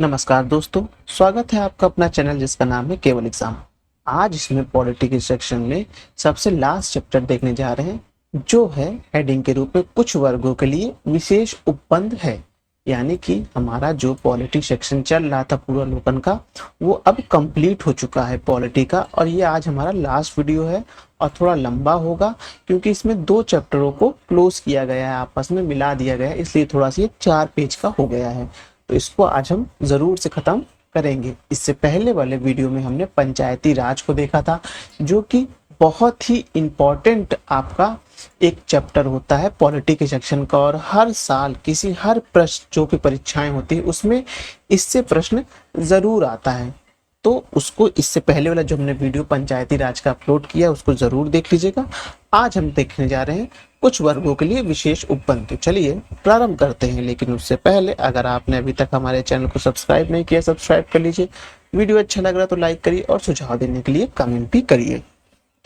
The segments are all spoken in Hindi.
नमस्कार दोस्तों, स्वागत है आपका अपना चैनल जिसका नाम है केवल एग्जाम। आज इसमें पॉलिटी के सेक्शन में सबसे लास्ट चैप्टर देखने जा रहे हैं, जो है हेडिंग के रूप में कुछ वर्गों के लिए विशेष उपबंध है। यानी कि हमारा जो पॉलिटी सेक्शन चल रहा था पूर्वावलोकन का, वो अब कंप्लीट हो चुका है पॉलिटी का, और ये आज हमारा लास्ट वीडियो है और थोड़ा लंबा होगा क्योंकि इसमें दो चैप्टरों को क्लोज किया गया है, आपस में मिला दिया गया है, इसलिए थोड़ा सा ये 4 पेज का हो गया है। तो इसको आज हम जरूर से खत्म करेंगे। इससे पहले वाले वीडियो में हमने पंचायती राज को देखा था, जो कि बहुत ही इंपॉर्टेंट आपका एक चैप्टर होता है पॉलिटी के सेक्शन का, और हर साल हर प्रश्न जो भी परीक्षाएं होती है उसमें इससे प्रश्न जरूर आता है। तो उसको इससे पहले वाला जो हमने वीडियो पंचायती राज का अपलोड किया है उसको जरूर देख लीजिएगा। आज हम देखने जा रहे हैं कुछ वर्गों के लिए विशेष उपबंध। तो चलिए प्रारंभ करते हैं, लेकिन उससे पहले अगर आपने अभी तक हमारे चैनल को सब्सक्राइब नहीं किया, सब्सक्राइब कर लीजिए। वीडियो अच्छा लग रहा तो लाइक करिए और सुझाव देने के लिए कमेंट भी करिए।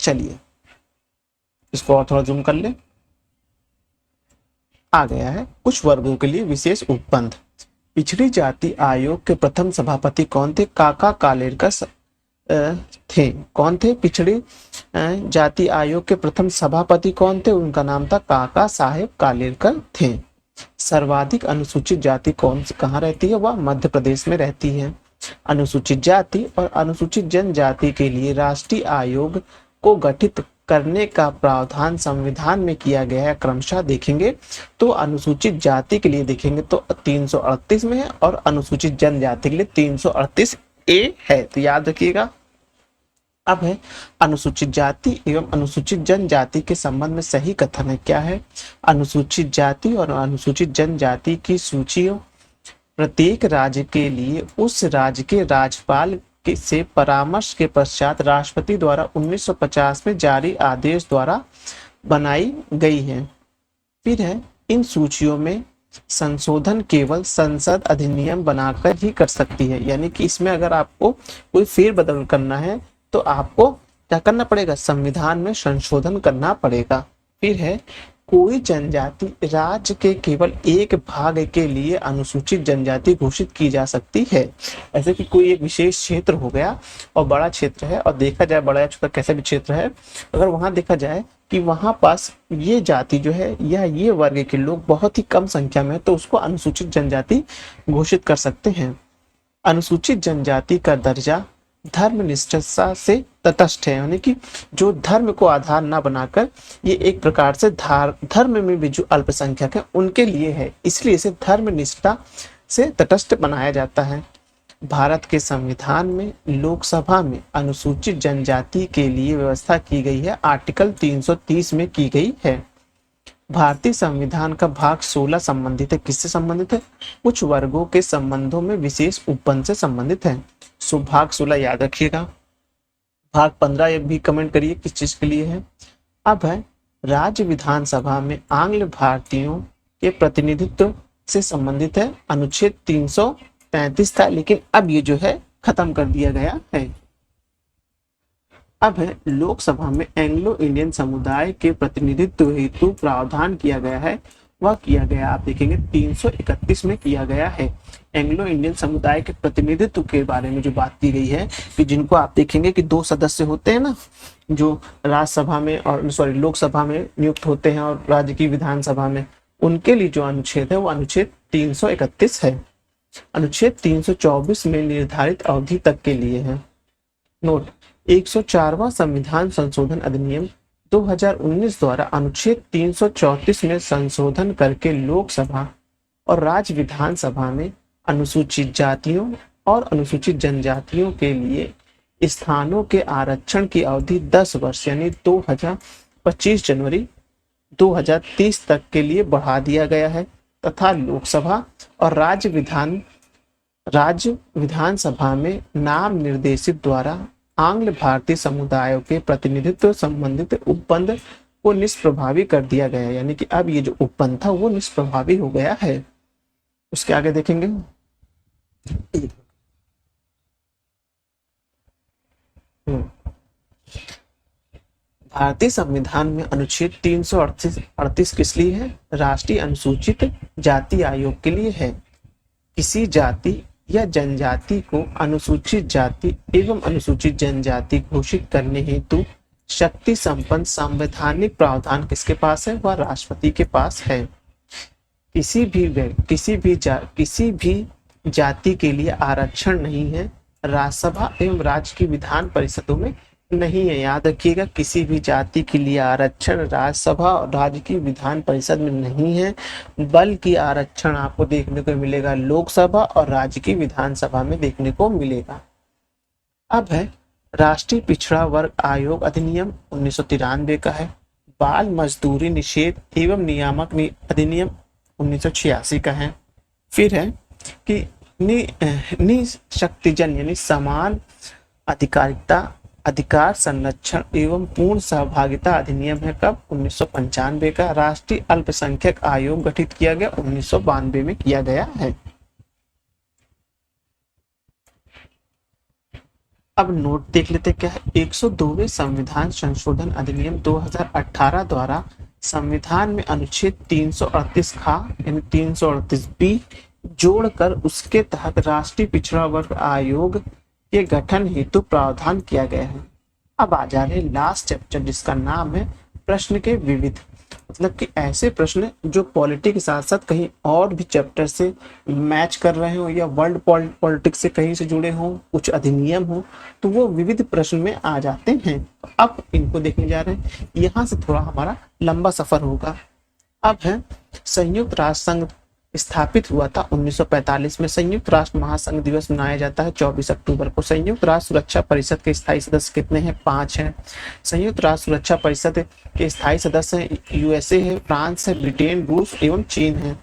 चलिए इसको और थोड़ा जूम कर ले। आ गया है कुछ वर्गों के लिए विशेष उपबंध। पिछड़ी जाति आयोग के प्रथम सभापति कौन थे? काका कालेलकर थे। कौन थे? पिछड़ी जाति आयोग के प्रथम सभापति कौन थे? उनका नाम था काका साहेब कालेलकर थे। सर्वाधिक अनुसूचित जाति कहाँ रहती है? वह मध्य प्रदेश में रहती है। अनुसूचित जाति और अनुसूचित जनजाति के लिए राष्ट्रीय आयोग को गठित करने का प्रावधान संविधान में किया गया है। क्रमशः देखेंगे तो अनुसूचित जाति के लिए देखेंगे तो 338 में है, और अनुसूचित जनजाति के लिए 338 ए है। तो याद रखिएगा। अब है अनुसूचित जाति एवं अनुसूचित जनजाति के संबंध में सही कथन है क्या है? अनुसूचित जाति और अनुसूचित जनजाति की सूचियों प्रत्येक राज्य के लिए उस राज्य के राज्यपाल से परामर्श के पश्चात राष्ट्रपति द्वारा 1950 में जारी आदेश द्वारा बनाई गई है। फिर है इन सूचियों में संशोधन केवल संसद अधिनियम बनाकर ही कर सकती है। यानी कि इसमें अगर आपको कोई फेरबदल करना है तो आपको क्या करना पड़ेगा? संविधान में संशोधन करना पड़ेगा। फिर है कोई जनजाति राज्य के केवल एक भाग के लिए अनुसूचित जनजाति घोषित की जा सकती है। ऐसे कि कोई एक विशेष क्षेत्र हो गया और बड़ा क्षेत्र है, और देखा जाए बड़ा या छोटा कैसा भी क्षेत्र है, अगर वहां देखा जाए कि वहां पास ये जाति जो है या ये वर्ग के लोग बहुत ही कम संख्या में है, तो उसको अनुसूचित जनजाति घोषित कर सकते हैं। अनुसूचित जनजाति का दर्जा धर्मनिष्ठता से तटस्थ है। यानी कि जो धर्म को आधार ना बनाकर ये एक प्रकार से धर्म में भी जो अल्पसंख्यक है उनके लिए है, इसलिए इसे धर्मनिष्ठता से तटस्थ बनाया जाता है। भारत के संविधान में लोकसभा में अनुसूचित जनजाति के लिए व्यवस्था की गई है, आर्टिकल 330 में की गई है। भारतीय संविधान का भाग 16 संबंधित है। किससे संबंधित है? कुछ वर्गों के संबंधों में विशेष उपबंध से संबंधित है। सो भाग 16 याद रखिएगा। भाग 15 भी कमेंट करिए किस चीज के लिए है। अब है राज्य विधानसभा में आंग्ल भारतीयों के प्रतिनिधित्व से संबंधित है। अनुच्छेद 333 था, लेकिन अब ये जो है खत्म कर दिया गया है। अब है लोकसभा में एंग्लो इंडियन समुदाय के प्रतिनिधित्व हेतु प्रावधान किया गया है। वह किया गया, आप देखेंगे 331 में किया गया है। एंग्लो इंडियन समुदाय के प्रतिनिधित्व के बारे में जो बात की गई है कि जिनको आप देखेंगे कि 2 सदस्य होते हैं ना, जो राज्यसभा में और लोकसभा में नियुक्त होते हैं और राज्य की विधानसभा में, उनके लिए जो अनुच्छेद है वो अनुच्छेद 331 है। अनुच्छेद 324 में निर्धारित अवधि तक के लिए है। नोट 104वां संविधान संशोधन अधिनियम 2019 द्वारा अनुच्छेद 334 में संशोधन करके लोकसभा और राज्य विधानसभा में अनुसूचित जातियों और अनुसूचित जनजातियों के लिए स्थानों के आरक्षण की अवधि 10 वर्ष यानी 25 जनवरी 2030 तक के लिए बढ़ा दिया गया है, तथा लोकसभा और राज्य विधानसभा में नाम निर्देशित द्वारा आंग्ल भारतीय समुदायों के प्रतिनिधित्व संबंधित उपबंध को निष्प्रभावी कर दिया गया। यानी कि अब ये जो उपबंध था वो निष्प्रभावी हो गया है। उसके आगे देखेंगे। भारतीय संविधान में अनुच्छेद 338 किस लिए है? राष्ट्रीय अनुसूचित जाति आयोग के लिए है। किसी जाति या जनजाति को अनुसूचित जाति एवं अनुसूचित जनजाति घोषित करने हेतु शक्ति संपन्न संवैधानिक प्रावधान किसके पास है? वह राष्ट्रपति के पास है। किसी भी जाति के लिए आरक्षण नहीं है, राज्यसभा एवं राज्य की विधान परिषदों में नहीं है। याद रखिएगा, किसी भी जाति के लिए आरक्षण राज्यसभा और राज्य की विधान परिषद में नहीं है, बल्कि आरक्षण आपको देखने को मिलेगा लोकसभा और राज्य की विधानसभा में देखने को मिलेगा। अब है राष्ट्रीय पिछड़ा वर्ग आयोग अधिनियम 1993 का है। बाल मजदूरी निषेध एवं नियामक अधिनियम 1986 का है। फिर है कि निशक्तिजन यानी समान अधिकार संरक्षण एवं पूर्ण सहभागिता अधिनियम है कब? 1995 का। राष्ट्रीय अल्पसंख्यक आयोग गठित किया गया 1992 में किया गया है। अब नोट देख लेते क्या है। 102वें संविधान संशोधन अधिनियम 2018 द्वारा संविधान में अनुच्छेद 338 खा यानी 338 बी जोड़कर उसके तहत राष्ट्रीय पिछड़ा वर्ग आयोग के गठन हेतु प्रावधान किया गया है। अब आ जा रहे लास्ट चैप्टर जिसका नाम है प्रश्न के विविध, मतलब कि ऐसे प्रश्न जो पॉलिटी के साथ साथ कहीं और भी चैप्टर से मैच कर रहे हो या वर्ल्ड पॉलिटिक्स से कहीं से जुड़े हो, कुछ अधिनियम हो, तो वो विविध प्रश्न में आ जाते हैं। तो अब इनको देखने जा रहे हैं। यहाँ से थोड़ा हमारा लंबा सफर होगा। अब है संयुक्त राष्ट्र संघ स्थापित हुआ था 1945 में। संयुक्त राष्ट्र महासंघ दिवस मनाया जाता है 24 अक्टूबर को। संयुक्त राष्ट्र सुरक्षा परिषद के स्थायी सदस्य कितने हैं? 5 हैं। संयुक्त राष्ट्र सुरक्षा परिषद के स्थायी सदस्य हैं यूएसए है, फ्रांस है, ब्रिटेन, रूस एवं चीन है।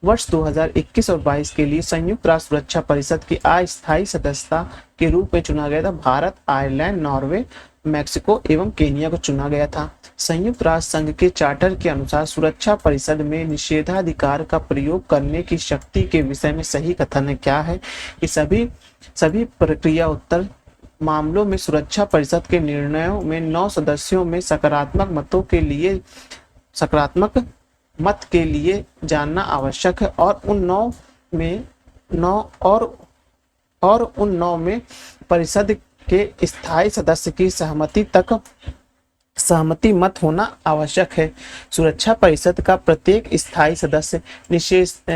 वर्ष 2021 और 22 के लिए संयुक्त राष्ट्र सुरक्षा परिषद की अस्थायी सदस्यता के रूप में चुना गया था भारत, आयरलैंड, नॉर्वे, मैक्सिको एवं केनिया को चुना गया था। संयुक्त राष्ट्र संघ के चार्टर के अनुसार सुरक्षा परिषद में निषेधाधिकार का प्रयोग करने की शक्ति के विषय में सही कथन क्या है? कि सभी प्रक्रिया उत्तर मामलों में सुरक्षा परिषद के निर्णयों में 9 सदस्यों में सकारात्मक मत के लिए जानना आवश्यक है और उन 9 में परिषद के स्थायी सदस्य की सहमति मत होना आवश्यक है। सुरक्षा परिषद का प्रत्येक स्थायी सदस्य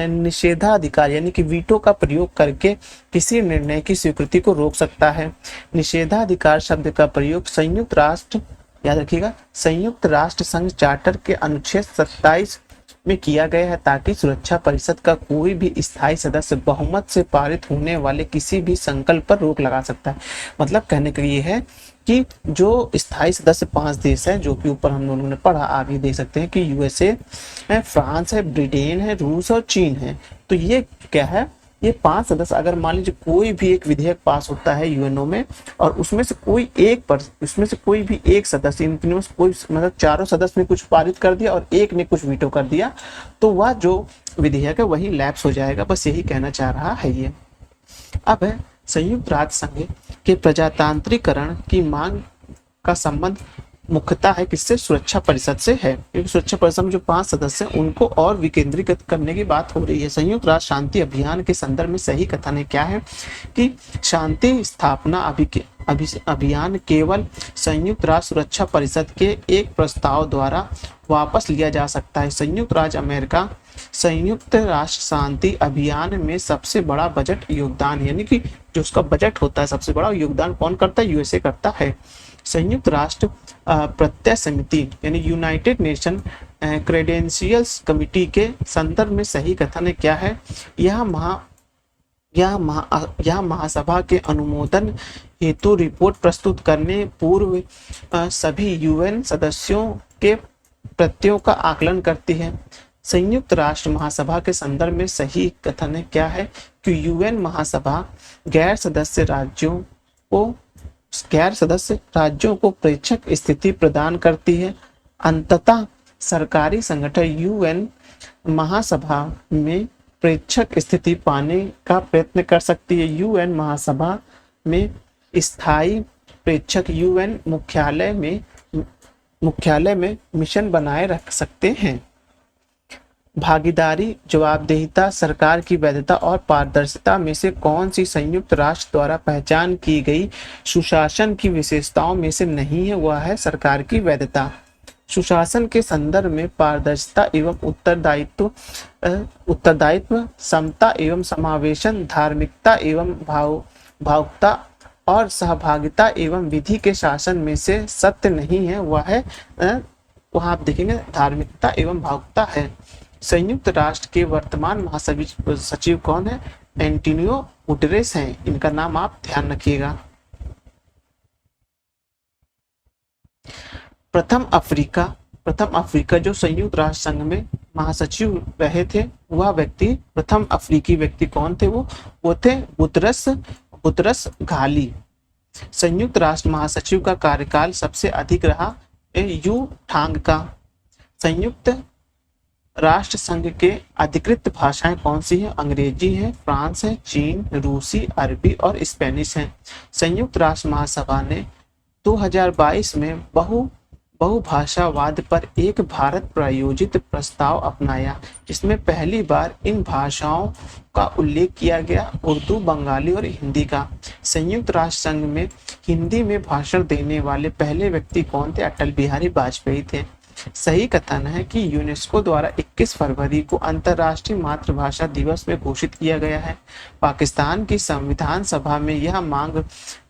निषेधाधिकार यानी कि वीटो का प्रयोग करके किसी निर्णय की स्वीकृति को रोक सकता है। निषेधाधिकार शब्द का प्रयोग संयुक्त राष्ट्र, याद रखिएगा, संयुक्त राष्ट्र संघ चार्टर के अनुच्छेद 27 में किया गया है ताकि सुरक्षा परिषद का कोई भी स्थायी सदस्य बहुमत से पारित होने वाले किसी भी संकल्प पर रोक लगा सकता है। मतलब कहने का ये है कि जो स्थायी सदस्य 5 देश हैं, जो कि ऊपर हम लोगों ने पढ़ा, आप ये देख सकते हैं कि यूएसए है, फ्रांस है, ब्रिटेन है, रूस और चीन है। तो ये क्या है? ये 5 सदस्य, अगर मान लीजिए कोई भी एक विधेयक पास होता है यूएनओ में और उसमें से कोई भी एक सदस्य, इन तीनों में कोई, मतलब चारों सदस्य ने कुछ पारित कर दिया और एक ने कुछ वीटो कर दिया, तो वह जो विधेयक है वही लैप्स हो जाएगा। बस यही कहना चाह रहा है ये। अब है संयुक्त राष्ट्र संघ के प्रजातांत्रिकरण की मांग का संबंध मुख्यतः है किससे? सुरक्षा परिषद से है, क्योंकि सुरक्षा परिषद में जो 5 सदस्य हैं उनको और विकेंद्रीकृत करने की बात हो रही है। संयुक्त राष्ट्र शांति अभियान के संदर्भ में सही कथन है क्या है? कि शांति स्थापना अभियान केवल संयुक्त राष्ट्र सुरक्षा परिषद के एक प्रस्ताव द्वारा वापस लिया जा सकता है। संयुक्त राज्य अमेरिका संयुक्त राष्ट्र शांति अभियान में सबसे बड़ा बजट योगदान, यानी कि जो उसका बजट होता है सबसे बड़ा योगदान कौन करता है? यूएसए करता है। संयुक्त राष्ट्र प्रत्यय समिति यानी यूनाइटेड नेशन क्रेडेंशियल्स कमिटी के संदर्भ में सही कथन है क्या है? यह महासभा के अनुमोदन हेतु रिपोर्ट प्रस्तुत करने पूर्व सभी यूएन सदस्यों के प्रत्ययों का आकलन करती है। संयुक्त राष्ट्र महासभा के संदर्भ में सही कथन है क्या है? कि यूएन महासभा गैर सदस्य राज्यों को प्रेक्षक स्थिति प्रदान करती है। अंततः सरकारी संगठन यूएन महासभा में प्रेक्षक स्थिति पाने का प्रयत्न कर सकती है। यूएन महासभा में स्थायी प्रेक्षक यूएन मुख्यालय में मिशन बनाए रख सकते हैं। भागीदारी, जवाबदेहिता, सरकार की वैधता और पारदर्शिता में से कौन सी संयुक्त राष्ट्र द्वारा पहचान की गई सुशासन की विशेषताओं में से नहीं है? वह है सरकार की वैधता। सुशासन के संदर्भ में पारदर्शिता एवं उत्तरदायित्व, समता एवं समावेशन, धार्मिकता एवं भावुकता और सहभागिता एवं विधि के शासन में से सत्य नहीं है, वह है वहां आप देखेंगे धार्मिकता एवं भावुकता है। संयुक्त राष्ट्र के वर्तमान महासचिव कौन है? एंटोनियो गुटेरेस हैं। इनका नाम आप ध्यान रखिएगा। प्रथम अफ्रीका जो संयुक्त राष्ट्र संघ में महासचिव रहे थे, वह व्यक्ति, प्रथम अफ्रीकी व्यक्ति कौन थे? वो थे बुतरस घाली। संयुक्त राष्ट्र महासचिव का कार्यकाल सबसे अधिक रहा यू थांग का। संयुक्त राष्ट्र संघ के अधिकृत भाषाएं कौन सी हैं? अंग्रेजी है, फ्रांस है, चीन, रूसी, अरबी और स्पेनिश है। संयुक्त राष्ट्र महासभा ने 2022 में बहुभाषावाद पर एक भारत प्रायोजित प्रस्ताव अपनाया, जिसमें पहली बार इन भाषाओं का उल्लेख किया गया, उर्दू, बंगाली और हिंदी का। संयुक्त राष्ट्र संघ में हिंदी में भाषण देने वाले पहले व्यक्ति कौन थे? अटल बिहारी वाजपेयी थे। सही कथन है कि यूनेस्को द्वारा 21 फरवरी को अंतर्राष्ट्रीय मातृभाषा दिवस में घोषित किया गया है। पाकिस्तान की संविधान सभा में यह मांग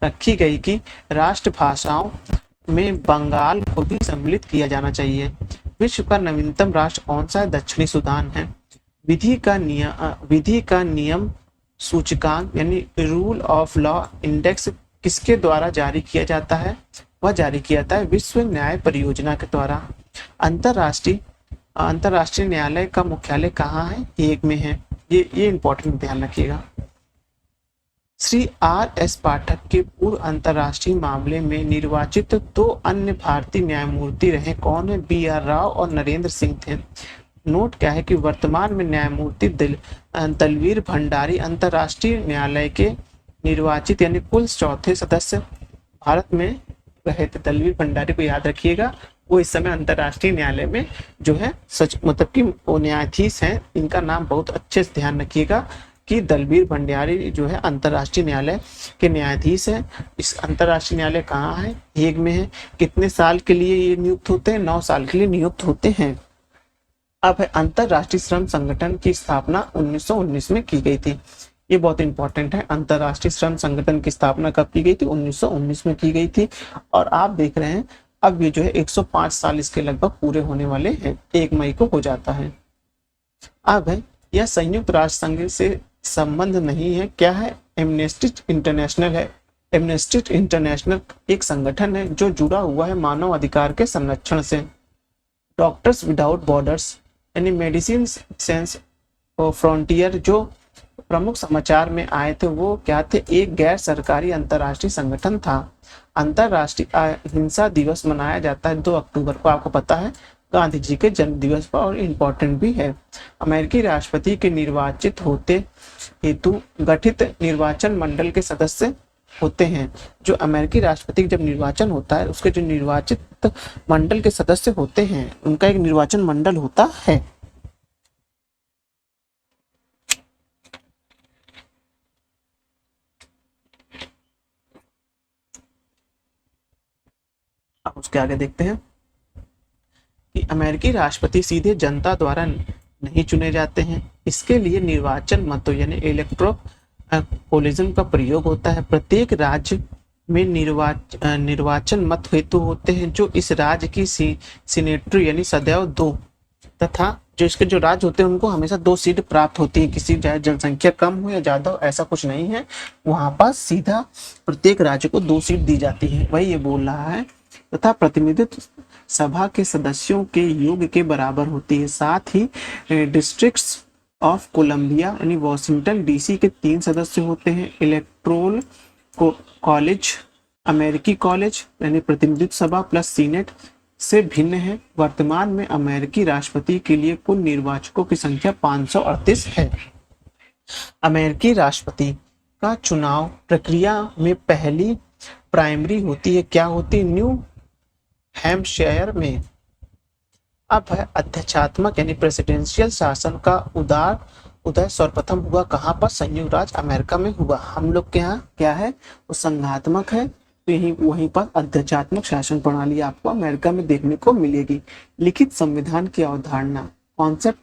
रखी गई कि राष्ट्रभाषाओं में बंगाल को भी सम्मिलित किया जाना चाहिए। विश्व का नवीनतम राष्ट्र कौन सा है? दक्षिणी सूडान है। विधि का नियम सूचकांक यानी रूल ऑफ लॉ इंडेक्स किसके द्वारा जारी किया जाता है? वह जारी किया जाता है विश्व न्याय परियोजना के द्वारा। अंतरराष्ट्रीय न्यायालय का मुख्यालय कहाँ है? हेग में है। ये इंपॉर्टेंट ध्यान रखिएगा। श्री R.S. पाठक के पूर्व अंतरराष्ट्रीय मामले में निर्वाचित दो अन्य भारतीय न्यायमूर्ति रहे, कौन है? B.R. राव और नरेंद्र सिंह थे। नोट क्या है कि वर्तमान में न्यायमूर्ति दलवीर भंडारी अंतरराष्ट्रीय न्यायालय के निर्वाचित यानी कुल चौथे सदस्य भारत में रहे थे। दलवीर भंडारी को याद रखिएगा, वो इस समय अंतरराष्ट्रीय न्यायालय में जो है सच मतलब कि वो न्यायाधीश हैं। इनका नाम बहुत अच्छे से ध्यान रखिएगा कि दलवीर भंडारी जो है अंतरराष्ट्रीय न्यायालय के न्यायाधीश हैं। इस अंतरराष्ट्रीय न्यायालय कहाँ है? हेग में है। कितने साल के लिए ये नियुक्त होते हैं? 9 साल के लिए नियुक्त होते हैं। अब है अंतरराष्ट्रीय श्रम संगठन की स्थापना 1919 में की गई थी। ये बहुत इंपॉर्टेंट है। अंतरराष्ट्रीय श्रम संगठन की स्थापना कब की गई थी? 1919 में की गई थी। और आप देख रहे हैं अब ये जो है 105 साल इसके लगभग पूरे होने वाले हैं। 1 मई को हो जाता है। अब है यह संयुक्त राष्ट्र संघ से संबंध नहीं है, क्या है? एमनेस्टी इंटरनेशनल है। एमनेस्टी इंटरनेशनल एक संगठन है जो जुड़ा हुआ है मानव अधिकार के संरक्षण से। डॉक्टर्स विदाउट बॉर्डर्स यानी मेडिसिन सेंस फ्रंटियर जो प्रमुख समाचार में आए थे, वो क्या थे? एक गैर सरकारी अंतरराष्ट्रीय संगठन था। अंतरराष्ट्रीय हिंसा दिवस मनाया जाता है 2 अक्टूबर को, आपको पता है, गांधी जी के जन्म दिवस पर, और इम्पोर्टेंट भी है। अमेरिकी राष्ट्रपति के निर्वाचित होते हेतु गठित निर्वाचन मंडल के सदस्य होते हैं। जो अमेरिकी राष्ट्रपति जब निर्वाचन होता है, उसके जो निर्वाचित मंडल के सदस्य होते हैं, उनका एक निर्वाचन मंडल होता है। अब उसके आगे देखते हैं कि अमेरिकी राष्ट्रपति सीधे जनता द्वारा नहीं चुने जाते हैं। इसके लिए निर्वाचन मतों यानी इलेक्ट्रोल कॉलेजन का प्रयोग होता है। प्रत्येक राज्य में निर्वाचन मत हेतु होते हैं जो इस राज्य की सीनेटरी यानी सदैव 2 तथा जो इसके जो राज्य होते हैं उनको हमेशा 2 सीट प्राप्त होती है। किसी चाहे जनसंख्या कम हो या ज्यादा हो, ऐसा कुछ नहीं है। वहां पास सीधा प्रत्येक राज्य को 2 सीट दी जाती है, वही ये बोल रहा है। तथा प्रतिनिधित्व सभा के सदस्यों के योग के बराबर होती है। साथ ही डिस्ट्रिक्ट्स ऑफ कोलंबिया यानी वॉशिंगटन डीसी के 3 सदस्य होते हैं। इलेक्ट्रोल कॉलेज अमेरिकी कॉलेज यानी प्रतिनिधित्व सभा प्लस सीनेट से भिन्न है। वर्तमान में अमेरिकी राष्ट्रपति के लिए कुल निर्वाचकों की संख्या 538 है। अमेरिकी राष्ट्रपति का चुनाव प्रक्रिया में पहली प्राइमरी होती है, क्या होती है? न्यू हैम्पशायर में। अब है अध्यक्षात्मक यानी प्रेसिडेंशियल शासन का उदय सर्वप्रथम हुआ कहाँ पर? संयुक्त राज्य अमेरिका में हुआ। हम लोग के यहाँ क्या है, वो संघात्मक है, तो यही वहीं पर अध्यक्षात्मक शासन प्रणाली आपको अमेरिका में देखने को मिलेगी। लिखित संविधान की अवधारणा कॉन्सेप्ट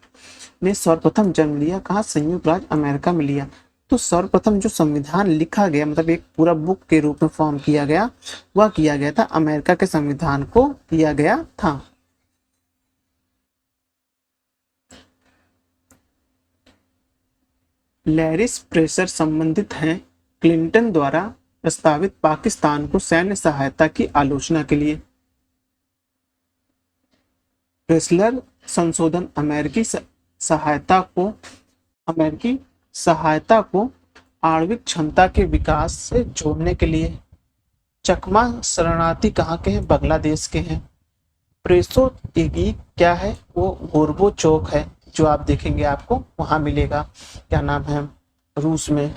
ने सर्वप्रथम जन्म लिया कहाँ? संयुक्त राज्य अमेरिका में लिया। तो सर्वप्रथम जो संविधान लिखा गया, मतलब एक पूरा बुक के रूप में फॉर्म किया गया, वह किया गया था अमेरिका के संविधान को किया गया था। लैरिस प्रेशर संबंधित हैं क्लिंटन द्वारा प्रस्तावित पाकिस्तान को सैन्य सहायता की आलोचना के लिए। प्रेसलर संशोधन अमेरिकी सहायता को आणविक क्षमता के विकास से जोड़ने के लिए। चकमा शरणार्थी कहाँ के हैं? बांग्लादेश के हैं। प्रेसो एगी क्या है? वो गोरबो चौक है, जो आप देखेंगे आपको वहां मिलेगा। क्या नाम है? रूस में।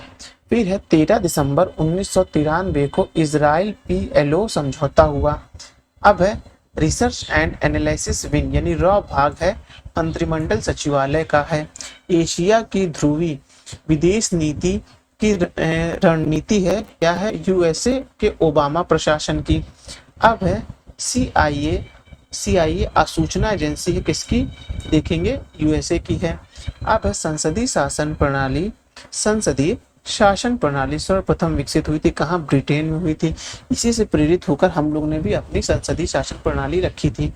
फिर है 13 दिसंबर 1993 को इजराइल PLO समझौता हुआ। अब है रिसर्च एंड एनालिसिस विंग यानी रॉ भाग है, मंत्रिमंडल सचिवालय का है। एशिया की ध्रुवी विदेश नीति की रणनीति है, क्या है? USA के ओबामा प्रशासन की। अब है CIA आसूचना एजेंसी है, किसकी? देखेंगे USA की है। अब है संसदीय शासन प्रणाली सर्वप्रथम विकसित हुई थी कहाँ? ब्रिटेन में हुई थी। इसी से प्रेरित होकर हम लोग ने भी अपनी संसदीय शासन प्रणाली रखी थी।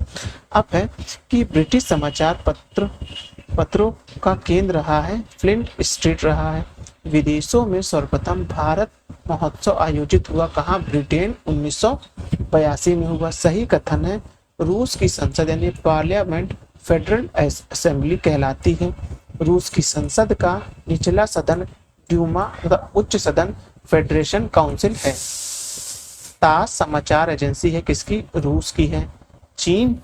अब है कि ब्रिटिश समाचार पत्रों का केंद्र रहा है, फ्लिंट स्ट्रीट रहा है। विदेशों में सर्वप्रथम भारत महोत्सव आयोजित हुआ कहाँ? ब्रिटेन 1982 में हुआ। सही कथन है। रूस की संसद यानी पार्लियामेंट फेडरल असेंबली कहलाती है। रूस की संसद का निचला सदन ड्यूमा मतलब उच्च सदन फेडरेशन काउंसिल है। तास समाचार एजेंसी है, किसकी? रूस की है। चीन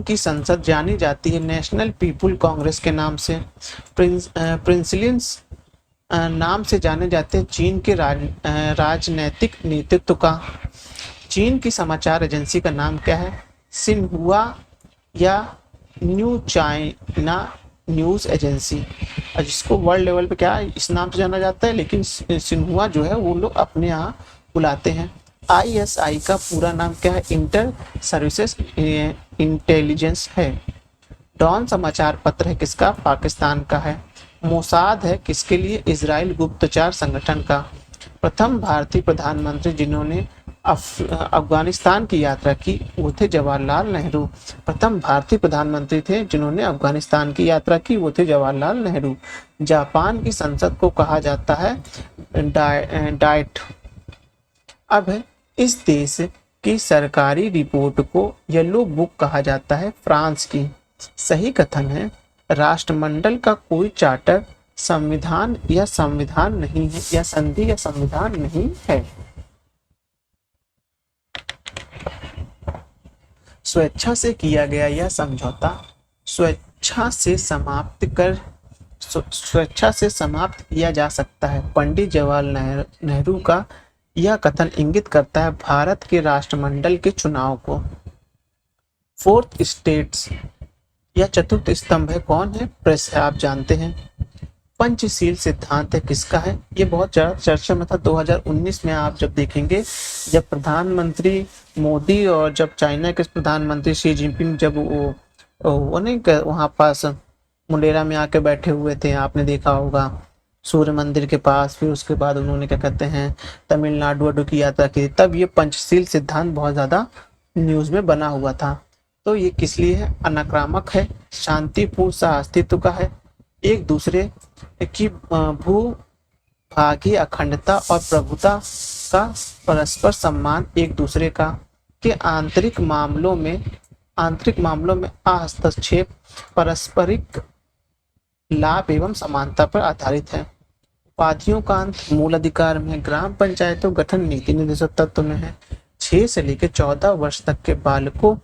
की संसद जानी जाती है नेशनल पीपुल कांग्रेस के नाम से। प्रिंसिलियंस नाम से जाने जाते हैं चीन के राजनैतिक नेतृत्व का। चीन की समाचार एजेंसी का नाम क्या है? सिन्हुआ या न्यू चाइना न्यूज एजेंसी, जिसको वर्ल्ड लेवल पे क्या इस नाम से जाना जाता है, लेकिन सिन्हुआ जो है वो लोग अपने यहाँ बुलाते हैं। ISI का पूरा नाम क्या है? इंटर सर्विसेज इंटेलिजेंस है। डॉन समाचार पत्र है, किसका? पाकिस्तान का है। मोसाद है, किसके लिए? इजराइल गुप्तचर संगठन का। प्रथम भारतीय प्रधानमंत्री जिन्होंने अफगानिस्तान की यात्रा की वो थे जवाहरलाल नेहरू। प्रथम भारतीय प्रधानमंत्री थे जिन्होंने अफगानिस्तान की यात्रा की, वो थे जवाहरलाल नेहरू। जापान की संसद को कहा जाता है डाइट। अब है इस देश की सरकारी रिपोर्ट को येलो बुक कहा जाता है, फ्रांस की। सही कथन है। राष्ट्रमंडल का कोई चार्टर संविधान नहीं है, या संधि या संविधान नहीं है। स्वेच्छा से किया गया यह समझौता स्वेच्छा से समाप्त किया जा सकता है। पंडित जवाहरलाल नेहरू का यह कथन इंगित करता है भारत के राष्ट्रमंडल के चुनाव को। फोर्थ स्टेट्स या चतुर्थ स्तंभ है, कौन है? प्रेस है, आप जानते हैं। पंचशील सिद्धांत है, किसका है? ये बहुत ज्यादा चर्चा में था 2019 में। आप जब देखेंगे, जब प्रधानमंत्री मोदी और जब चाइना के प्रधानमंत्री शी जिनपिंग जब वो नहीं वहां पास मुंडेरा में आके बैठे हुए थे, आपने देखा होगा सूर्य मंदिर के पास। फिर उसके बाद उन्होंने क्या कहते हैं तमिलनाडु की यात्रा की, तब ये पंचशील सिद्धांत बहुत ज्यादा न्यूज में बना हुआ था। तो ये किस लिए है? अनाक्रामक है, शांतिपूर्ण सह-अस्तित्व का है, एक दूसरे की भूभागीय अखंडता और प्रभुता का परस्पर सम्मान, एक दूसरे का के आंतरिक मामलों में हस्तक्षेप, पारस्परिक लाभ एवं समानता पर आधारित है। उपाधियों का अंत मूल अधिकार में, ग्राम पंचायतों गठन नीति निर्देशक तत्व में है। 6 से लेकर 14 वर्ष तक के बालकों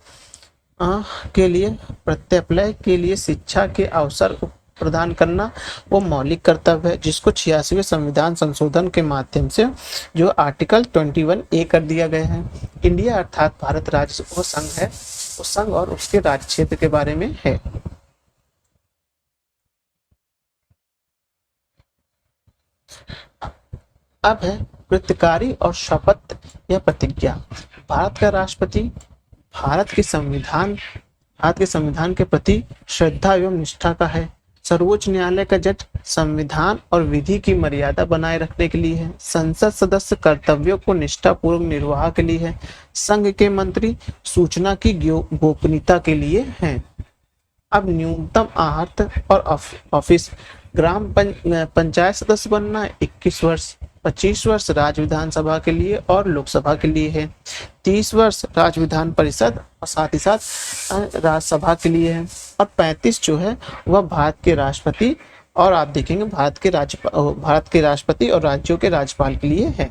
के लिए प्रत्यप्लय के लिए शिक्षा के अवसर प्रदान करना वो मौलिक कर्तव्य है, जिसको 86वें संविधान संशोधन के माध्यम से जो आर्टिकल 21A कर दिया गया है। इंडिया अर्थात भारत राज्य वो संघ है संघ और उसके राज्य क्षेत्र के बारे में है। अब है कृतकारी और शपथ या प्रतिज्ञा। भारत का राष्ट्रपति भारत के संविधान के प्रति श्रद्धा एवं निष्ठा का है। सर्वोच्च न्यायालय का जज संविधान और विधि की मर्यादा बनाए रखने के लिए है। संसद सदस्य कर्तव्यों को निष्ठापूर्वक निर्वाह के लिए है। संघ के मंत्री सूचना की गोपनीयता के लिए हैं। अब न्यूनतम आहर्त और ऑफिस पंचायत सदस्य बनना 21 वर्ष, 25 वर्ष राज्य विधानसभा के लिए और लोकसभा के लिए है, 30 वर्ष राज्य विधान परिषद और साथ ही साथ राज्यसभा के लिए है, और 35 जो है वह भारत के राष्ट्रपति और आप देखेंगे भारत के राष्ट्रपति और राज्यों के राज्यपाल के लिए है।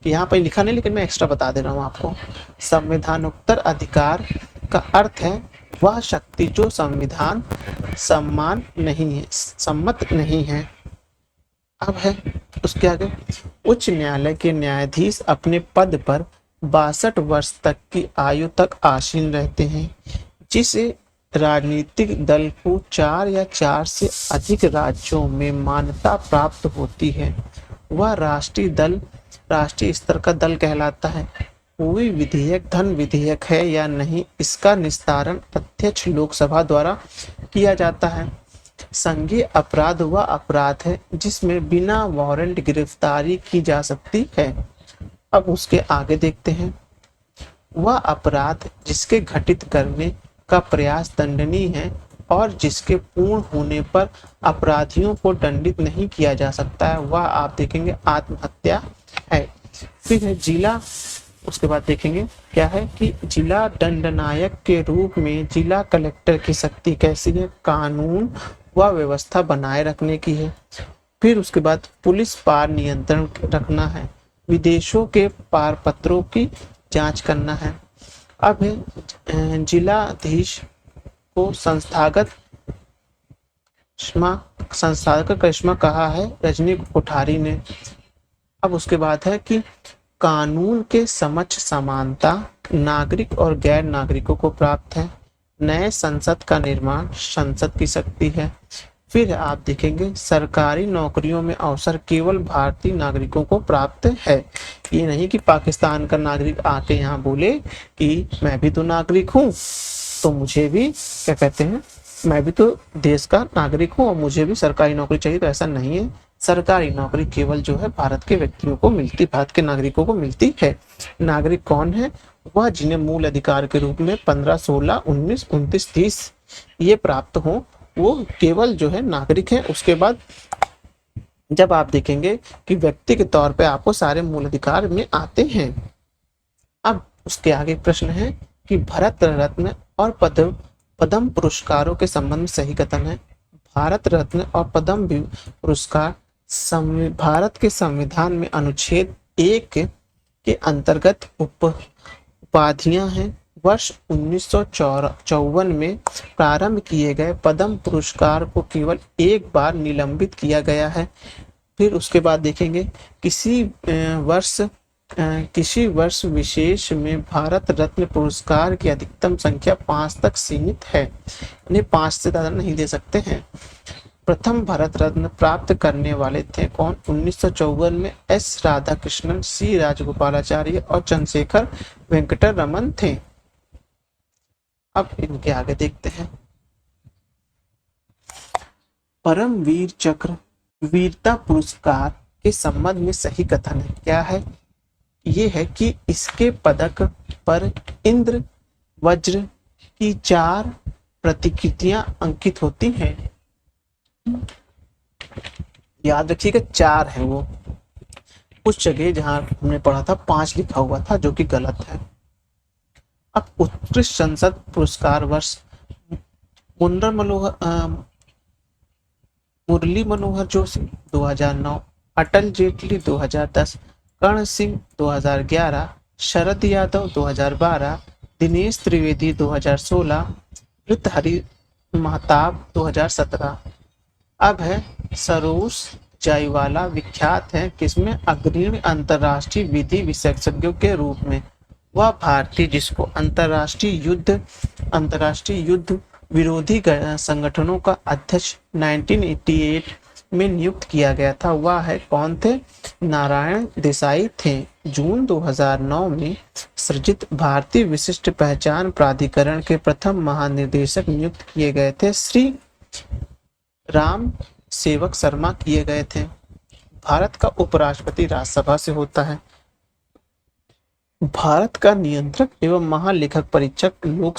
यहाँ पर लिखा नहीं, लेकिन मैं एक्स्ट्रा बता दे रहा हूँ आपको। संविधानोत्तर अधिकार का अर्थ है वह शक्ति जो संविधान सम्मत नहीं है। अब है उसके आगे, उच्च न्यायालय के न्यायाधीश अपने पद पर 62 वर्ष तक की आयु तक आसीन रहते हैं। जिस राजनीतिक दल को 4 या 4 से अधिक राज्यों में मान्यता प्राप्त होती है वह राष्ट्रीय स्तर का दल कहलाता है। कोई विधेयक धन विधेयक है या नहीं, इसका निस्तारण अध्यक्ष लोकसभा द्वारा किया जाता है। संघीय अपराध वह अपराध है जिसमें बिना वारंट गिरफ्तारी की जा सकती है। अब उसके आगे देखते हैं, वह अपराध जिसके घटित करने का प्रयास दंडनीय है और जिसके पूर्ण होने पर अपराधियों को दंडित नहीं किया जा सकता है, वह आप देखेंगे आत्महत्या है। फिर है जिला, उसके बाद देखेंगे क्या है कि जिला दंडनायक के रूप में जिला कलेक्टर की शक्ति कैसी है, कानून व व्यवस्था बनाए रखने की है। फिर उसके बाद पुलिस पर नियंत्रण रखना है, विदेशों के पारपत्रों की जांच करना है। अब है जिलाधीश को संस्थागत करिश्मा कहा है रजनी कोठारी ने। अब उसके बाद है कि कानून के समक्ष समानता नागरिक और गैर नागरिकों को प्राप्त है। नए संसद का निर्माण संसद की शक्ति है। फिर आप देखेंगे सरकारी नौकरियों में अवसर केवल भारतीय नागरिकों को प्राप्त है। ये नहीं कि पाकिस्तान का नागरिक आके यहाँ बोले कि मैं भी तो नागरिक हूँ तो मुझे भी क्या कहते हैं, मैं भी तो देश का नागरिक हूँ और मुझे भी सरकारी नौकरी चाहिए, तो ऐसा नहीं है। सरकारी नौकरी केवल जो है भारत के व्यक्तियों को मिलती, भारत के नागरिकों को मिलती है। नागरिक कौन है, वह जिन्हें मूल अधिकार के रूप में 15, 16, 19, 29, 30 ये प्राप्त हो, वो केवल जो है नागरिक हैं। उसके बाद जब आप देखेंगे कि व्यक्ति के तौर पे आपको सारे मूल अधिकार में आते हैं। अब उसके आगे प्रश्न है कि भारत रत्न और पद्म पुरस्कारों के संबंध में सही कथन है। भारत रत्न और पद्म पुरस्कार भारत के संविधान में अनुच्छेद 1 के अंतर्गत उपाधियां हैं। वर्ष 1954 में प्रारंभ किए गए पद्म पुरस्कार को केवल एक बार निलंबित किया गया है। फिर उसके बाद देखेंगे किसी वर्ष विशेष में भारत रत्न पुरस्कार की अधिकतम संख्या 5 तक सीमित है, इन्हें 5 से ज्यादा नहीं दे सकते हैं। प्रथम भारत रत्न प्राप्त करने वाले थे कौन, 1954 में एस राधाकृष्णन, सी राजगोपालाचार्य और चंद्रशेखर वेंकट रमन थे। अब इनके आगे देखते हैं। परमवीर चक्र वीरता पुरस्कार के संबंध में सही कथन है, क्या है, ये है कि इसके पदक पर इंद्र वज्र की 4 प्रतिकृतियां अंकित होती हैं। याद रखिएगा 4 है वो, कुछ जगह जहां हमने पढ़ा था 5 लिखा हुआ था, जो कि गलत है। अब उत्कृष्ट संसद पुरस्कार वर्ष मुरली मनोहर जोशी 2009, अटल जेटली 2010, कर्ण सिंह 2011, शरद यादव 2012, दिनेश त्रिवेदी 2016, भृतहरि महताब 2017। अब है सरोज जायवाला विख्यात है किसमें, अग्रणी अंतर्राष्ट्रीय विधि विशेषज्ञों के रूप में। वह भारतीय जिसको अंतर्राष्ट्रीय युद्ध विरोधी संगठनों का अध्यक्ष 1988 में नियुक्त किया गया था, वह है कौन थे? नारायण देसाई थे। जून 2009 में सृजित भारतीय विशिष्ट पहचान प्राधिकरण के प्रथम महानिदेशक नियुक्त किए गए थे, श्री राम सेवक शर्मा किए गए थे। भारत का उपराष्ट्रपति राज्यसभा से होता है। भारत का नियंत्रक एवं महालेखक परीक्षक लोक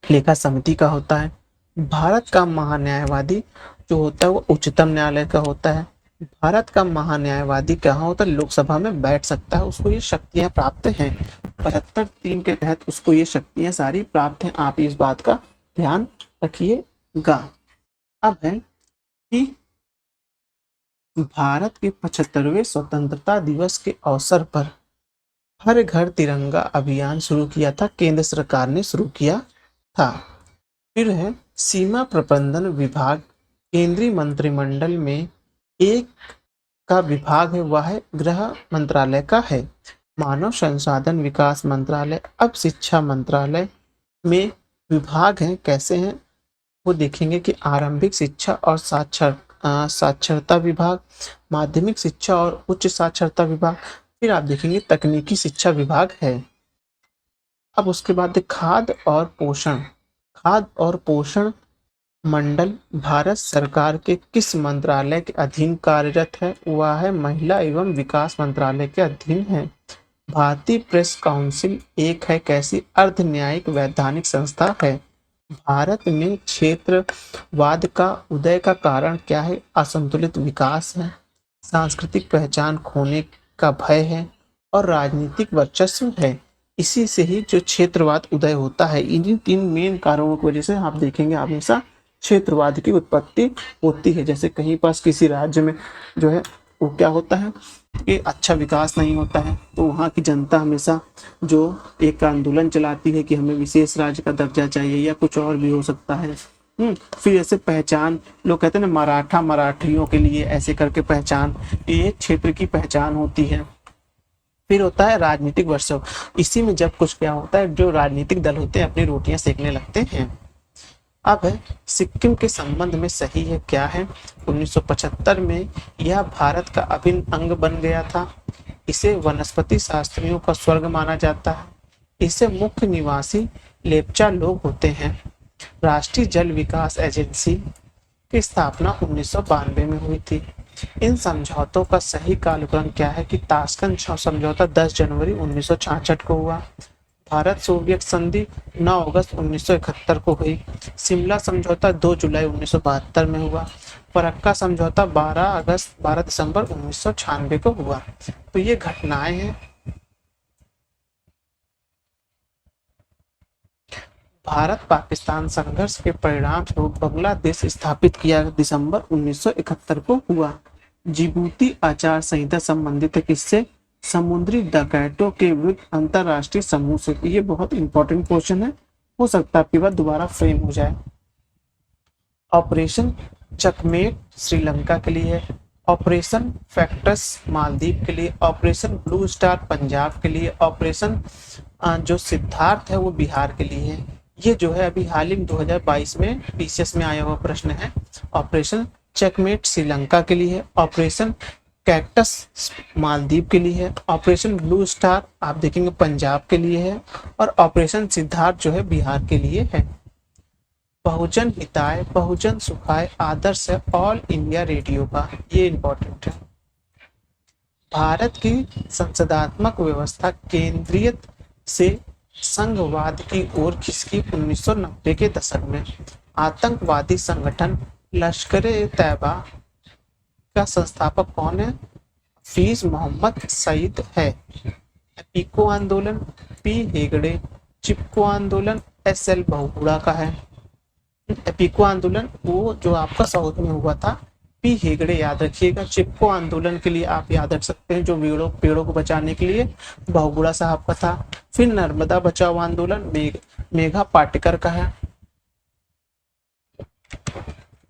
लेखा समिति का होता है। भारत का महान्यायवादी जो होता है वो उच्चतम न्यायालय का होता है। भारत का महान्यायवादी कहाँ होता है? लोकसभा में बैठ सकता है, उसको ये शक्तियां प्राप्त हैं। 75(3) के तहत उसको ये शक्तियां सारी प्राप्त हैं। आप इस बात का ध्यान रखिएगा। अब है कि भारत के 75वें स्वतंत्रता दिवस के अवसर पर हर घर तिरंगा अभियान शुरू किया था, केंद्र सरकार ने शुरू किया था। फिर है सीमा प्रबंधन विभाग केंद्रीय मंत्रिमंडल में एक का विभाग है, वह है गृह मंत्रालय का है। मानव संसाधन विकास मंत्रालय अब शिक्षा मंत्रालय में विभाग हैं, कैसे हैं वो देखेंगे कि आरंभिक शिक्षा और साक्षरता विभाग, माध्यमिक शिक्षा और उच्च साक्षरता विभाग, फिर आप देखेंगे तकनीकी शिक्षा विभाग है। अब उसके बाद खाद्य और पोषण मंडल भारत सरकार के किस मंत्रालय के अधीन कार्यरत है? वह है महिला एवं विकास मंत्रालय के अधीन है। भारतीय प्रेस काउंसिल एक है कैसी अर्ध न्यायिक वैधानिक संस्था है। भारत में क्षेत्रवाद का उदय का कारण क्या है? असंतुलित विकास है, सांस्कृतिक पहचान खोने का भय है और राजनीतिक वर्चस्व है। इसी से ही जो क्षेत्रवाद उदय होता है, इन्हीं 3 मेन कारणों की वजह से आप देखेंगे हमेशा क्षेत्रवाद की उत्पत्ति होती है। जैसे कहीं पास किसी राज्य में जो है वो क्या होता है कि अच्छा विकास नहीं होता है, तो वहाँ की जनता हमेशा जो एक आंदोलन चलाती है कि हमें विशेष राज्य का दर्जा चाहिए, या कुछ और भी हो सकता है। फिर ऐसे पहचान, लोग कहते हैं ना मराठियों के लिए ऐसे करके पहचान, ये क्षेत्र की पहचान होती है। फिर होता है राजनीतिक वर्चस्व। इसी में जब कुछ क्या होता है, जो राजनीतिक दल होते हैं अपनी रोटियां सेकने लगते हैं। अब है सिक्किम के संबंध में सही है क्या है? 1975 में यह भारत का अभिन्न अंग बन गया था। इसे वनस्पति शास्त्रियों का स्वर्ग माना जाता है। इसे मुख्य निवासी लेप्चा लोग होते हैं। राष्ट्रीय जल विकास एजेंसी की स्थापना 1992 में हुई थी। इन समझौतों का सही कालक्रम क्या है? कि ताशकंद समझौता 10 जनवरी 1966 को हुआ। भारत सोवियत संधि 9 अगस्त 1971 को हुई। शिमला समझौता 2 जुलाई 1972 में हुआ। फरक्का समझौता 12 दिसंबर 1996 को हुआ। तो ये घटनाएं हैं। भारत पाकिस्तान संघर्ष के परिणाम स्वरूप बांग्लादेश स्थापित किया दिसंबर 1971 को हुआ। जिबूती आचार संहिता संबंधित है किससे? समुद्री डकैतों के विरुद्ध अंतरराष्ट्रीय समूह से। ये बहुत इंपॉर्टेंट क्वेश्चन है, हो सकता है आपके बाद दोबारा फ्रेम हो जाए। ऑपरेशन चकमेट श्रीलंका के लिए है। ऑपरेशन फैक्टस मालदीव के लिए। ऑपरेशन ब्लू स्टार पंजाब के लिए। ऑपरेशन जो सिद्धार्थ है वो बिहार के लिए है। ये जो है अभी हाल ही में 2022 में पीसीएस में आया हुआ प्रश्न है। ऑपरेशन चेकमेट श्रीलंका के लिए है। ऑपरेशन कैक्टस मालदीव के लिए है। ऑपरेशन ब्लू स्टार आप देखेंगे पंजाब के लिए है। और ऑपरेशन सिद्धार्थ जो है बिहार के लिए है। बहुजन हिताय बहुजन सुखाय आदर्श है ऑल इंडिया रेडियो का, ये इंपॉर्टेंट है। भारत की संसदात्मक व्यवस्था केंद्रीय से संघवाद की ओर खिसकी 1990 के दशक में। आतंकवादी संगठन लश्कर-ए-तैयबा का संस्थापक कौन है? हफीज मोहम्मद सईद है। एपिको आंदोलन पी हेगड़े। चिपको आंदोलन एस.एल. बहुगुणा का है। एपिको आंदोलन वो जो आपका साउथ में हुआ था, पी हेगड़े याद रखिएगा। चिपको आंदोलन के लिए आप याद रख सकते हैं जो पेड़ों को बचाने के लिए बहुगुणा साहब का था। फिर नर्मदा बचाओ आंदोलन मेघा पाटेकर का है।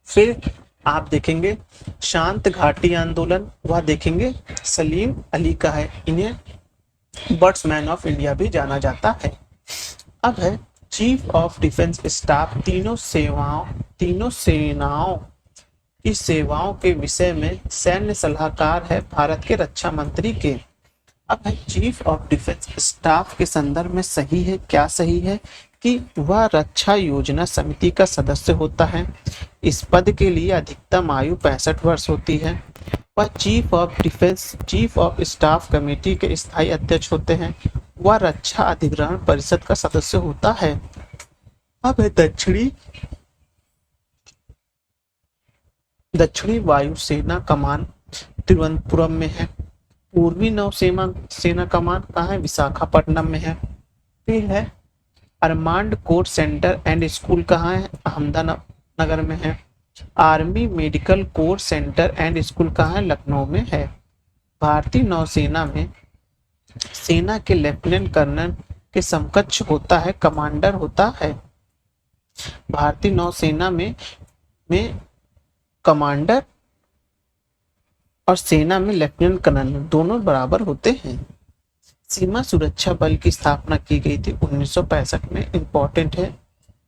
फिर आप देखेंगे शांत घाटी आंदोलन, वह देखेंगे सलीम अली का है। इन्हें बर्ड्समैन ऑफ इंडिया भी जाना जाता है। अब है चीफ ऑफ डिफेंस स्टाफ, तीनों सेनाओं की सेवाओं के विषय में सैन्य सलाहकार है भारत के रक्षा मंत्री के। अब है चीफ ऑफ डिफेंस स्टाफ के संदर्भ में सही है, क्या सही है कि वह रक्षा योजना समिति का सदस्य होता है। इस पद के लिए अधिकतम आयु 65 वर्ष होती है। वह चीफ ऑफ स्टाफ कमेटी के स्थायी अध्यक्ष होते हैं। वह रक्षा अधिग्रहण परिषद का सदस्य होता है। अब है दक्षिणी वायुसेना कमान तिरुवनंतपुरम में है। पूर्वी सेना कमान कहाँ है? विशाखापट्टनम में है। फिर है अरमांड कोर सेंटर एंड स्कूल कहाँ है? अहमदानगर में है। Army medical corps centre and school कहाँ है? लखनऊ में है। भारतीय नौसेना में सेना के लेफ्टिनेंट कर्नल के समकक्ष होता है, कमांडर होता है। भारतीय नौसेना में कमांडर और सेना में लेफ्टिनेंट कर्नल दोनों बराबर होते हैं। सीमा सुरक्षा बल की स्थापना की गई थी 1965 में। इंपॉर्टेंट है,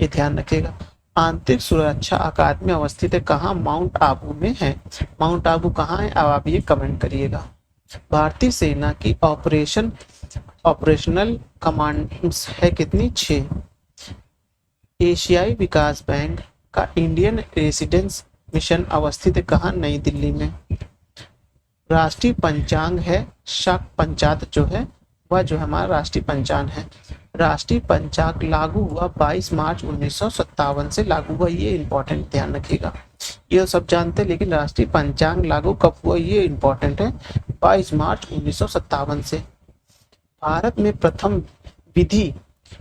ये ध्यान रखिएगा। आंतरिक सुरक्षा अकादमी अवस्थित है कहाँ? माउंट आबू में है। माउंट आबू कहाँ है? अब आप ये कमेंट करिएगा। भारतीय सेना की ऑपरेशनल कमांड्स है कितनी? 6। एशियाई विकास बैंक का इंडियन रेसिडेंस मिशन अवस्थित है कहाँ? नई दिल्ली में। राष्ट्रीय पंचांग है शक पंचात जो है वह जो हमारा राष्ट्रीय पंचांग है। राष्ट्रीय पंचांग लागू हुआ 22 मार्च 1957 से लागू हुआ, ये इंपॉर्टेंट ध्यान रखिएगा। ये सब जानते हैं, लेकिन राष्ट्रीय पंचांग लागू कब हुआ ये इंपॉर्टेंट है, 22 मार्च 1957 से। भारत में प्रथम विधि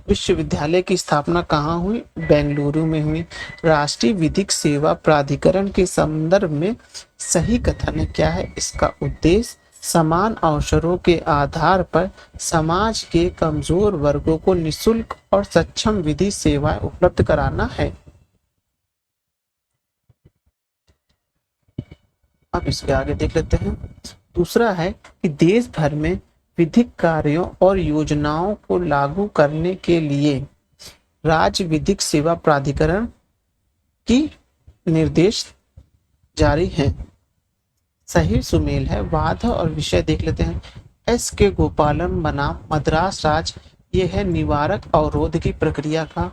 विश्वविद्यालय की स्थापना कहाँ हुई? बेंगलुरु में हुई। राष्ट्रीय विधिक सेवा प्राधिकरण के संदर्भ में सही कथन क्या है? इसका उद्देश्य समान अवसरों के आधार पर समाज के कमजोर वर्गों को निःशुल्क और सक्षम विधि सेवाएं उपलब्ध कराना है। अब इसके आगे देख लेते हैं। दूसरा है कि देश भर में विधिक कार्यों और योजनाओं को लागू करने के लिए राज्य विधिक सेवा प्राधिकरण की निर्देश जारी है। सही सुमेल है। वाद और विषय देख लेते हैं। एस के गोपालन बनाम मद्रास राज्य, ये है निवारक अवरोध की प्रक्रिया का।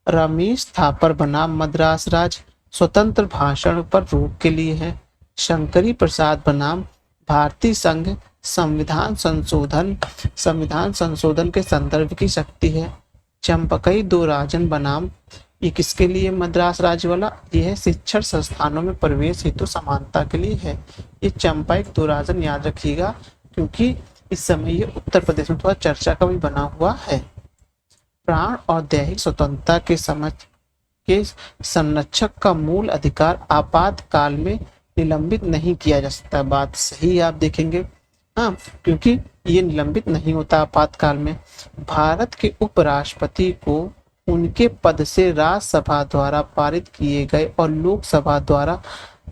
रमेश थापर बनाम मद्रास राज्य, स्वतंत्र भाषण पर रोक के लिए है। शंकरी प्रसाद बनाम भारतीय संघ, संविधान संशोधन के संदर्भ की शक्ति है। चंपकई दो राजन बनाम, ये किसके लिए मद्रास राज्य वाला? ये है शिक्षण संस्थानों में प्रवेश हेतु समानता के लिए है। ये चंपाइक दो राजन याद रखिएगा, क्योंकि इस समय ये उत्तर प्रदेश में थोड़ा चर्चा का भी बना हुआ है। प्राण और दैहिक स्वतंत्रता के समझ के संरक्षक का मूल अधिकार आपातकाल में निलंबित नहीं किया जा सकता। बात सही आप देखेंगे, हाँ, क्योंकि ये निलंबित नहीं होता आपातकाल में। भारत के उपराष्ट्रपति को उनके पद से राज्यसभा द्वारा पारित किए गए और लोकसभा द्वारा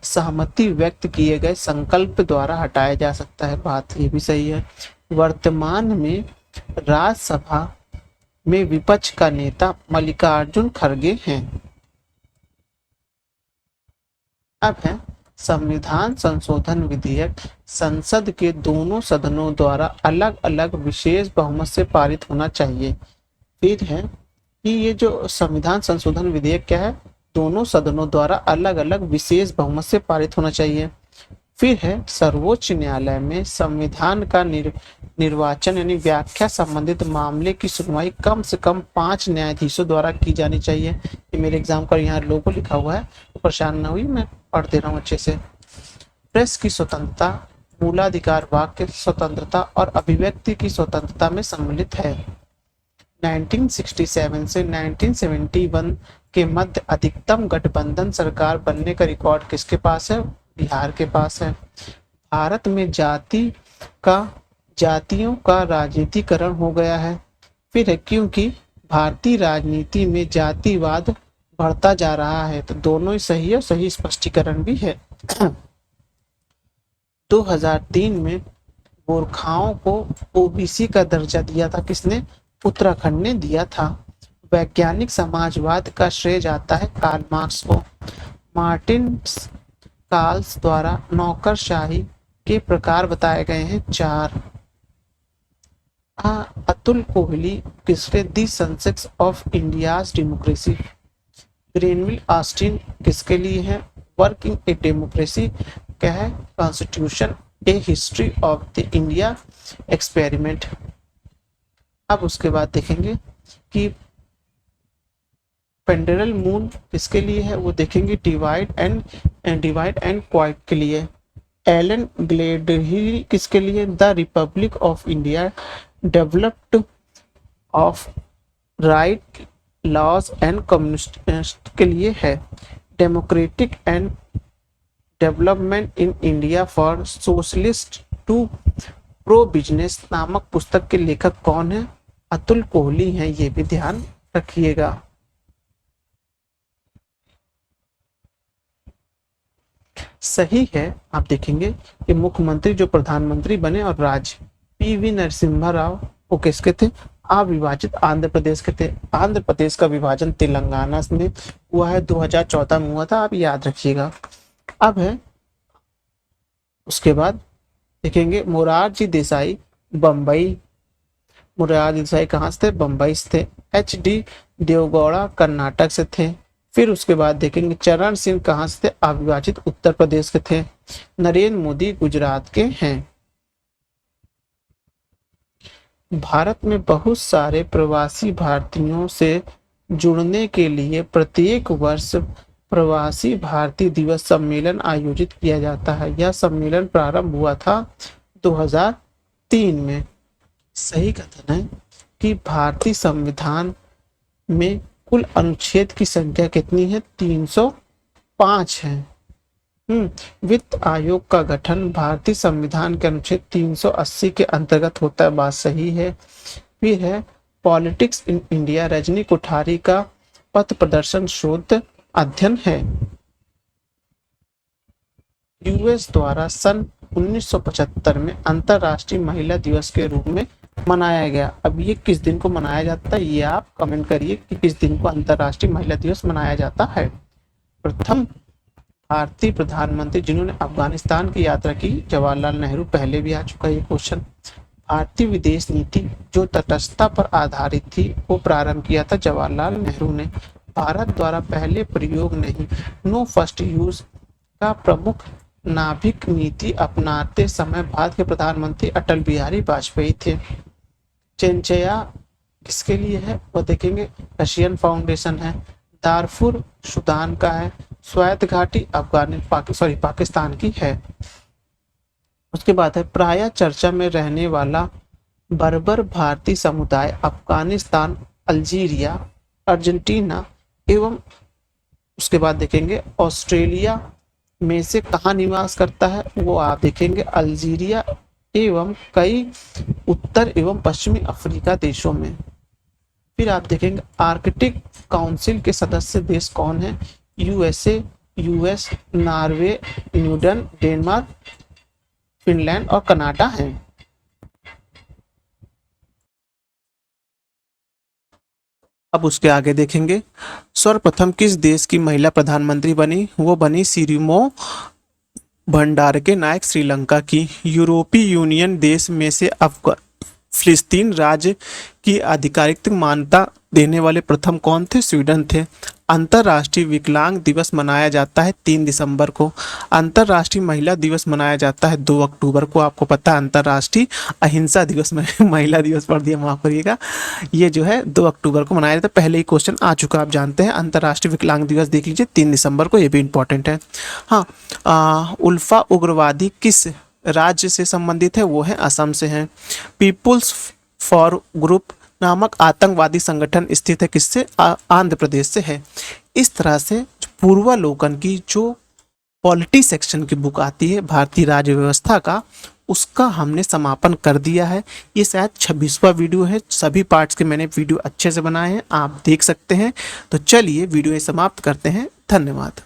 सहमति व्यक्त किए गए संकल्प द्वारा हटाया जा सकता है। बात ये भी सही है। वर्तमान में राज्यसभा में विपक्ष का नेता मल्लिकार्जुन खड़गे हैं। अब है संविधान संशोधन विधेयक संसद के दोनों सदनों द्वारा अलग अलग विशेष बहुमत से पारित होना चाहिए। फिर है कि ये जो संविधान संशोधन विधेयक क्या है? दोनों सदनों द्वारा अलग अलग विशेष बहुमत से पारित होना चाहिए। फिर है सर्वोच्च न्यायालय में संविधान का निर्वाचन यानी व्याख्या संबंधित मामले की सुनवाई कम से कम 5 न्यायाधीशों द्वारा की जानी चाहिए। ये मेरे एग्जाम का यहाँ लोगो लिखा हुआ है, तो परेशान न हुई, मैं पढ़ दे रहा हूँ अच्छे से। प्रेस की स्वतंत्रता मूलाधिकार वाक्य स्वतंत्रता और अभिव्यक्ति की स्वतंत्रता में सम्मिलित है। 1967 से 1971 के मध्य अधिकतम गठबंधन सरकार बनने का रिकॉर्ड किसके पास है? बिहार के पास है। भारत में जातियों का राजनीतिकरण हो गया है। फिर है क्योंकि भारतीय राजनीति में जातिवाद बढ़ता जा रहा है। तो दोनों ही सही है, सही स्पष्टीकरण भी है। 2003 में गोरखाओं को ओबीसी का दर्जा दिया था किसने? उत्तराखंड ने दिया था। वैज्ञानिक समाजवाद का श्रेय जाता है कार्ल मार्क्स को। मार्टिन काल्स द्वारा नौकरशाही के प्रकार बताए गए हैं 4। अतुल कोहली किसने दी success of India's democracy? Granville Austin किसके लिए है? वर्किंग ए डेमोक्रेसी क्या है? Constitution a history of the India experiment. अब उसके बाद देखेंगे कि पेंडरल मून किसके लिए है? वो देखेंगे डिवाइड एंड क्वाइट के लिए। एलन ग्लेडहिल किसके लिए? The Republic of India developed of right laws and communist के लिए है। Democratic and development in India for socialist to pro business नामक पुस्तक के लेखक कौन है? अतुल कोहली हैं, ये भी ध्यान रखिएगा। सही है। आप देखेंगे कि मुख्यमंत्री जो प्रधानमंत्री बने और राज्य पीवी नरसिम्हा राव वो किसके थे? अविभाजित आंध्र प्रदेश के थे। आंध्र प्रदेश का विभाजन तेलंगाना में हुआ है, 2014 में हुआ था, आप याद रखिएगा। अब है उसके बाद देखेंगे मोरारजी देसाई बम्बई। मोरारजी देसाई कहाँ से थे? बम्बई से थे। HD देवगौड़ा कर्नाटक से थे। फिर उसके बाद देखेंगे चरण सिंह कहाँ से थे? अविभाजित उत्तर प्रदेश के थे। नरेंद्र मोदी गुजरात के हैं। भारत में बहुत सारे प्रवासी भारतीयों से जुड़ने के लिए प्रत्येक वर्ष प्रवासी भारतीय दिवस सम्मेलन आयोजित किया जाता है। यह सम्मेलन प्रारंभ हुआ था 2003 में। सही कथन है कि भारतीय संविधान में कुल अनुच्छेद की संख्या कितनी है? 305 है। वित्त आयोग का गठन भारतीय संविधान के अनुच्छेद 380 के अंतर्गत होता है, बात सही है। फिर है politics in India, Rajni Kothari का पथ प्रदर्शन शोध अध्ययन है। यूएस द्वारा सन 1975 में अंतरराष्ट्रीय महिला दिवस के रूप में मनाया गया। अब ये किस दिन को मनाया जाता है, ये आप कमेंट करिए कि किस दिन को अंतरराष्ट्रीय महिला दिवस मनाया जाता है। प्रथम भारतीय प्रधानमंत्री जिन्होंने अफगानिस्तान की यात्रा की, जवाहरलाल नेहरू। पहले भी आ चुका ये क्वेश्चन। भारतीय विदेश नीति जो तटस्थता पर आधारित थी वो प्रारंभ किया था जवाहरलाल नेहरू ने। भारत द्वारा पहले प्रयोग नहीं, नो फर्स्ट यूज का प्रमुख नाभिक नीति अपनाते समय भारत के प्रधानमंत्री अटल बिहारी वाजपेयी थे। चेंचया किसके लिए है? वो देखेंगे रशियन फाउंडेशन है। दारफुर सूडान का है। स्वायत्त घाटी पाकिस्तान की है। उसके बाद है प्रायः चर्चा में रहने वाला बर्बर भारतीय समुदाय अफगानिस्तान, अल्जीरिया, अर्जेंटीना एवं उसके बाद देखेंगे ऑस्ट्रेलिया में से कहाँ निवास करता है? वो आप देखेंगे अल्जीरिया एवं कई उत्तर एवं पश्चिमी अफ्रीका देशों में। फिर आप देखेंगे आर्कटिक काउंसिल के सदस्य देश कौन है? USA, US, नॉर्वे, न्यूडन, डेनमार्क, फिनलैंड और कनाडा हैं। अब उसके आगे देखेंगे सर्वप्रथम किस देश की महिला प्रधानमंत्री बनी? वो बनी सिरिमो भंडारके नायक श्रीलंका की। यूरोपीय यूनियन देश में से फिलिस्तीन राज्य की आधिकारिक मान्यता देने वाले प्रथम कौन थे? स्वीडन थे। अंतर्राष्ट्रीय विकलांग दिवस मनाया जाता है 3 दिसंबर को। अंतर्राष्ट्रीय महिला दिवस मनाया जाता है 2 अक्टूबर को। आपको पता है अंतर्राष्ट्रीय अहिंसा दिवस में महिला दिवस पढ़ दिया, माफ करिएगा। ये जो है 2 अक्टूबर को मनाया जाता है। पहले ही क्वेश्चन आ चुका, आप जानते हैं। अंतर्राष्ट्रीय विकलांग दिवस देख लीजिए 3 दिसंबर को, ये भी इंपॉर्टेंट है। हाँ, उल्फा उग्रवादी किस राज्य से संबंधित है? वो है असम से है। पीपुल्स फॉर ग्रुप नामक आतंकवादी संगठन स्थित है किससे? आंध्र प्रदेश से है। इस तरह से पूर्वालोकन की जो पॉलिटी सेक्शन की बुक आती है भारतीय राज्य व्यवस्था का, उसका हमने समापन कर दिया है। ये शायद 26वां वीडियो है। सभी पार्ट्स के मैंने वीडियो अच्छे से बनाए हैं, आप देख सकते हैं। तो चलिए वीडियो समाप्त करते हैं। धन्यवाद।